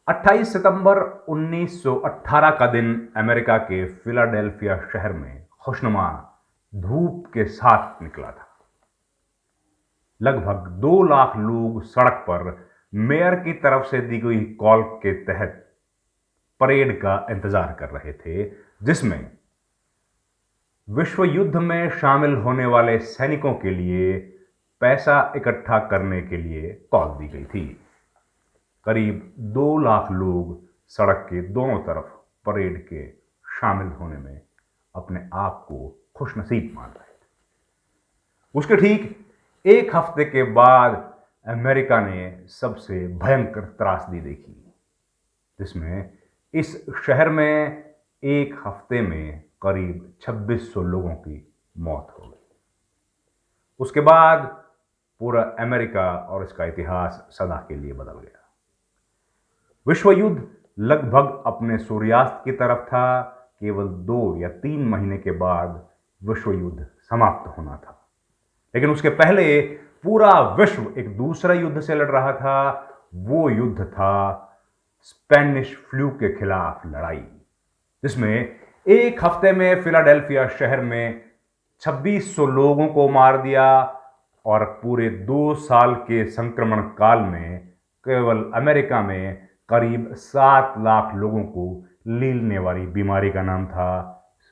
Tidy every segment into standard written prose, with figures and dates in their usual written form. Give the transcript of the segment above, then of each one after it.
28 सितंबर 1918 का दिन अमेरिका के फिलाडेल्फिया शहर में खुशनुमा धूप के साथ निकला था। लगभग 2 लाख लोग सड़क पर मेयर की तरफ से दी गई कॉल के तहत परेड का इंतजार कर रहे थे, जिसमें विश्व युद्ध में शामिल होने वाले सैनिकों के लिए पैसा इकट्ठा करने के लिए कॉल दी गई थी। करीब 2 लाख लोग सड़क के दोनों तरफ परेड के शामिल होने में अपने आप को खुशनसीब मान रहे थे। उसके ठीक एक हफ्ते के बाद अमेरिका ने सबसे भयंकर त्रासदी देखी, जिसमें इस शहर में एक हफ्ते में करीब 2600 लोगों की मौत हो गई। उसके बाद पूरा अमेरिका और इसका इतिहास सदा के लिए बदल गया। विश्व युद्ध लगभग अपने सूर्यास्त की तरफ था। केवल 2 या 3 महीने के बाद विश्व युद्ध समाप्त होना था, लेकिन उसके पहले पूरा विश्व एक दूसरे युद्ध से लड़ रहा था। वो युद्ध था स्पेनिश फ्लू के खिलाफ लड़ाई, जिसमें एक हफ्ते में फिलाडेल्फिया शहर में 2600 लोगों को मार दिया और पूरे 2 साल के संक्रमण काल में केवल अमेरिका में करीब 7 लाख लोगों को लीलने वाली बीमारी का नाम था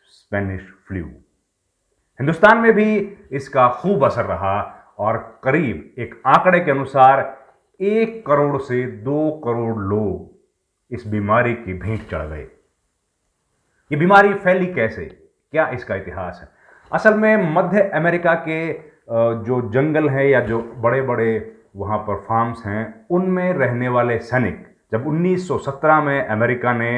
स्पेनिश फ्लू। हिंदुस्तान में भी इसका खूब असर रहा और करीब एक आंकड़े के अनुसार 1 करोड़ से 2 करोड़ लोग इस बीमारी की भेंट चढ़ गए। ये बीमारी फैली कैसे, क्या इसका इतिहास है? असल में मध्य अमेरिका के जो जंगल हैं या जो बड़े बड़े वहाँ पर फार्म्स हैं, उनमें रहने वाले सैनिक जब 1917 में अमेरिका ने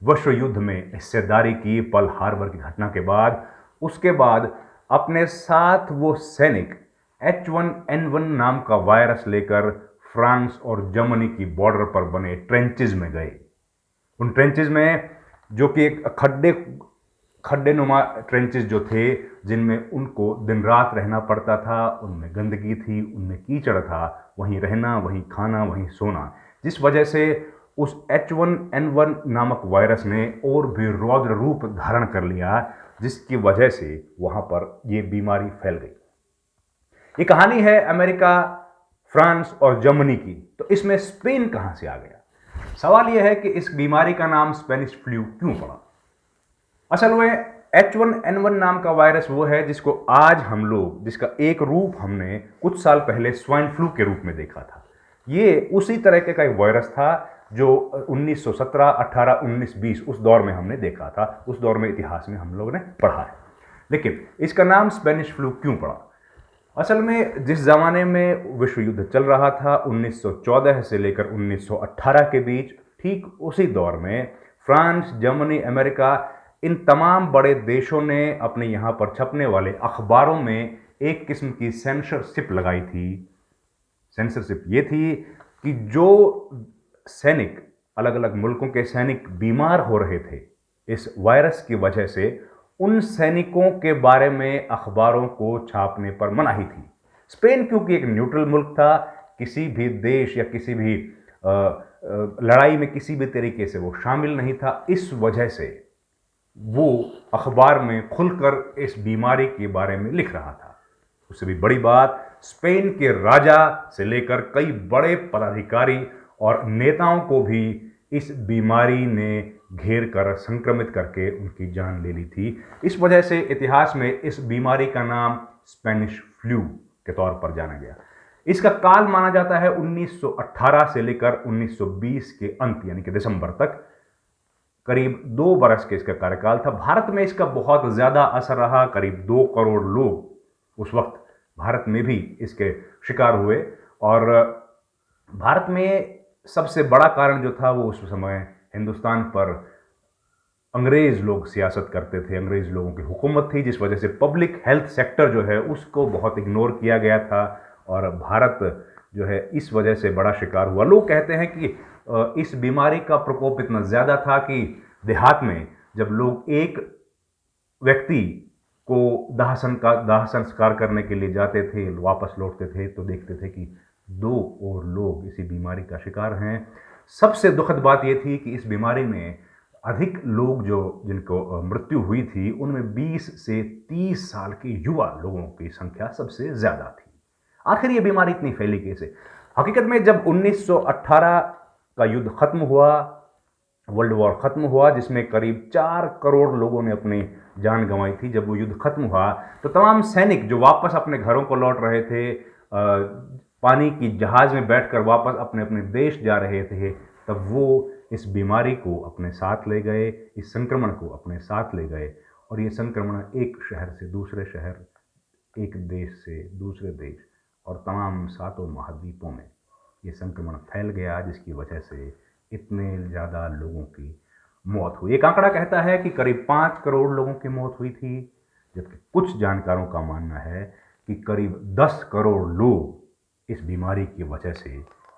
विश्व युद्ध में हिस्सेदारी की पर्ल हार्बर की घटना के बाद, उसके बाद अपने साथ वो सैनिक H1N1 नाम का वायरस लेकर फ्रांस और जर्मनी की बॉर्डर पर बने ट्रेंचेज में गए। उन ट्रेंचेज में, जो कि एक खड्डे नुमा ट्रेंचेस जो थे, जिनमें उनको दिन रात रहना पड़ता था, उनमें गंदगी थी, उनमें कीचड़ था, वहीं रहना, वहीं खाना, वहीं सोना, जिस वजह से उस H1N1 नामक वायरस ने और भी रौद्र रूप धारण कर लिया, जिसकी वजह से वहाँ पर ये बीमारी फैल गई। ये कहानी है अमेरिका, फ्रांस और जर्मनी की। तो इसमें स्पेन कहाँ से आ गया? सवाल यह है कि इस बीमारी का नाम स्पेनिश फ्लू क्यों पड़ा? असल में H1N1 नाम का वायरस वो है जिसको आज हम लोग, जिसका एक रूप हमने कुछ साल पहले स्वाइन फ्लू के रूप में देखा था। ये उसी तरह का एक वायरस था जो 1917, 18, 19, 20 उस दौर में हमने देखा था। उस दौर में इतिहास में हम लोगों ने पढ़ा है। लेकिन इसका नाम स्पेनिश फ्लू क्यों पड़ा? असल में जिस ज़माने में विश्व युद्ध चल रहा था 1914 से लेकर 1918 के बीच, ठीक उसी दौर में फ्रांस, जर्मनी, अमेरिका, इन तमाम बड़े देशों ने अपने यहाँ पर छपने वाले अखबारों में एक किस्म की सेंसरशिप लगाई थी। सेंसरशिप ये थी कि जो सैनिक, अलग अलग मुल्कों के सैनिक बीमार हो रहे थे इस वायरस की वजह से, उन सैनिकों के बारे में अखबारों को छापने पर मनाही थी। स्पेन क्योंकि एक न्यूट्रल मुल्क था, किसी भी देश या किसी भी लड़ाई में किसी भी तरीके से वो शामिल नहीं था, इस वजह से वो अखबार में खुलकर इस बीमारी के बारे में लिख रहा था। उससे भी बड़ी बात, स्पेन के राजा से लेकर कई बड़े पदाधिकारी और नेताओं को भी इस बीमारी ने घेर कर संक्रमित करके उनकी जान ले ली थी। इस वजह से इतिहास में इस बीमारी का नाम स्पेनिश फ्लू के तौर पर जाना गया। इसका काल माना जाता है 1918 से लेकर 1920 के अंत यानी कि दिसंबर तक। करीब 2 बरस के इसका कार्यकाल था। भारत में इसका बहुत ज़्यादा असर रहा। करीब 2 करोड़ लोग उस वक्त भारत में भी इसके शिकार हुए और भारत में सबसे बड़ा कारण जो था वो उस समय हिंदुस्तान पर अंग्रेज़ लोग सियासत करते थे, अंग्रेज़ लोगों की हुकूमत थी, जिस वजह से पब्लिक हेल्थ सेक्टर जो है उसको बहुत इग्नोर किया गया था और भारत जो है इस वजह से बड़ा शिकार हुआ। लोग कहते हैं कि इस बीमारी का प्रकोप इतना ज़्यादा था कि देहात में जब लोग एक व्यक्ति को दाह संस्कार करने के लिए जाते थे, वापस लौटते थे, तो देखते थे कि 2 और लोग इसी बीमारी का शिकार हैं। सबसे दुखद बात यह थी कि इस बीमारी में अधिक लोग जिनको मृत्यु हुई थी, उनमें 20 से 30 साल के युवा लोगों की संख्या सबसे ज़्यादा थी। आखिर ये बीमारी इतनी फैली कैसे? हकीकत में जब 1918 का युद्ध खत्म हुआ, वर्ल्ड वॉर खत्म हुआ, जिसमें करीब 4 करोड़ लोगों ने अपनी जान गंवाई थी, जब वो युद्ध खत्म हुआ तो तमाम सैनिक जो वापस अपने घरों को लौट रहे थे, पानी की जहाज़ में बैठकर वापस अपने अपने देश जा रहे थे, तब वो इस बीमारी को अपने साथ ले गए, इस संक्रमण को अपने साथ ले गए, और ये संक्रमण एक शहर से दूसरे शहर, एक देश से दूसरे देश और तमाम 7 महाद्वीपों में ये संक्रमण फैल गया, जिसकी वजह से इतने ज़्यादा लोगों की मौत हुई। एक आंकड़ा कहता है कि करीब 5 करोड़ लोगों की मौत हुई थी, जबकि कुछ जानकारों का मानना है कि करीब 10 करोड़ लोग इस बीमारी की वजह से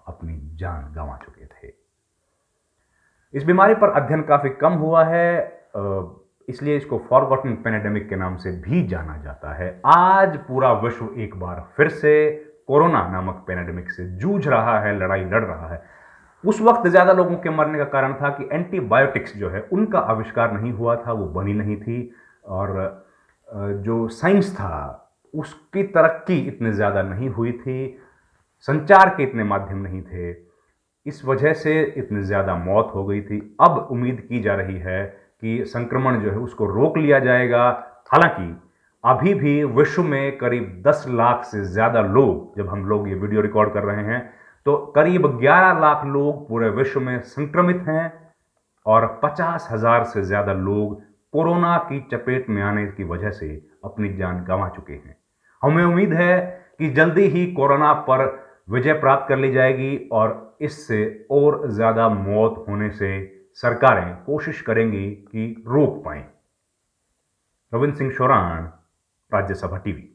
अपनी जान गंवा चुके थे। इस बीमारी पर अध्ययन काफ़ी कम हुआ है, इसलिए इसको फॉरगॉटन पेंडेमिक के नाम से भी जाना जाता है। आज पूरा विश्व एक बार फिर से कोरोना नामक पेंडेमिक से जूझ रहा है, लड़ाई लड़ रहा है। उस वक्त ज़्यादा लोगों के मरने का कारण था कि एंटीबायोटिक्स जो है उनका आविष्कार नहीं हुआ था, वो बनी नहीं थी, और जो साइंस था उसकी तरक्की इतनी ज़्यादा नहीं हुई थी, संचार के इतने माध्यम नहीं थे, इस वजह से इतनी ज़्यादा मौत हो गई थी। अब उम्मीद की जा रही है कि संक्रमण जो है उसको रोक लिया जाएगा। हालांकि अभी भी विश्व में करीब 10 लाख से ज़्यादा लोग, जब हम लोग ये वीडियो रिकॉर्ड कर रहे हैं तो करीब 11 लाख लोग पूरे विश्व में संक्रमित हैं, और 50,000 से ज़्यादा लोग कोरोना की चपेट में आने की वजह से अपनी जान गंवा चुके हैं। हमें उम्मीद है कि जल्दी ही कोरोना पर विजय प्राप्त कर ली जाएगी, और इससे और ज़्यादा मौत होने से सरकारें कोशिश करेंगी कि रोक पाएं। रविंद्र सिंह शोराण, राज्यसभा टीवी।